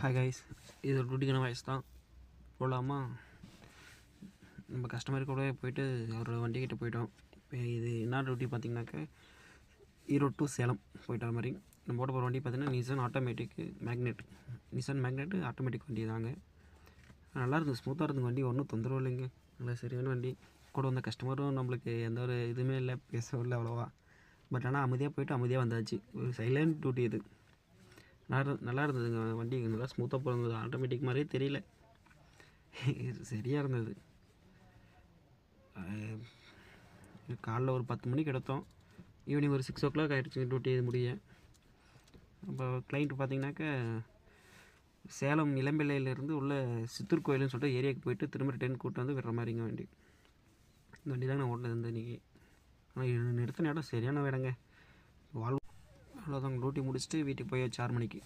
Hi guys, இது ஒரு டியூட்டிக்கான voice தான். போகலாமா? நம்ம கஸ்டமர் கூட போயிட்டு ஒரு வண்டிக்கிட்ட போயிட்டோம். இது என்ன டியூட்டி பார்த்திங்கனாக்கா, ஈரோடு டு சேலம் போயிட்டு வர மாதிரி. நம்ம ஓட்ட போகிற வண்டி பார்த்திங்கன்னா Nissan automatic magnet. Nissan magnet automatic வண்டி தாங்க. நல்லா இருந்தது, ஸ்மூத்தாக இருந்தது வண்டி, ஒன்றும் தொந்தரவு இல்லைங்க. நல்லா சரியான வண்டி. கூட வந்த கஸ்டமரும் நம்மளுக்கு எந்த ஒரு இதுவுமே இல்லை, பேசவும் இல்லை அவ்வளோவா. பட் ஆனால் அமைதியாக போயிட்டு அமைதியாக வந்தாச்சு. ஒரு சைலண்ட் டியூட்டி இது. நல்லா இருந்ததுங்க வண்டி, நல்லா ஸ்மூத்தாக போகிறது. ஆட்டோமேட்டிக் மாதிரியே தெரியல, சரியாக இருந்தது. காலைல ஒரு 10 மணிக்கு எடுத்தோம், ஈவினிங் ஒரு 6 o'clock ஆகிடுச்சு டியூட்டி இது முடிய. இப்போ கிளைண்ட்டு பார்த்திங்கனாக்கா சேலம் இளம்பிள்ளையிலேருந்து உள்ள சித்தூர் கோயில்னு சொல்லிட்டு ஏரியாவுக்கு போயிட்டு திரும்ப ரிட்டர்ன் கூப்பிட்டு வந்து விடுற மாதிரிங்க வண்டி. இந்த வண்டி தாங்க நான் ஓட்டினது இந்த இன்றைக்கி. ஆனால் நிறுத்தின இடம் சரியான இடங்க. அவ்வளோதாங்க, டியூட்டி முடிச்சுட்டு வீட்டுக்கு போய் 6 மணிக்கு.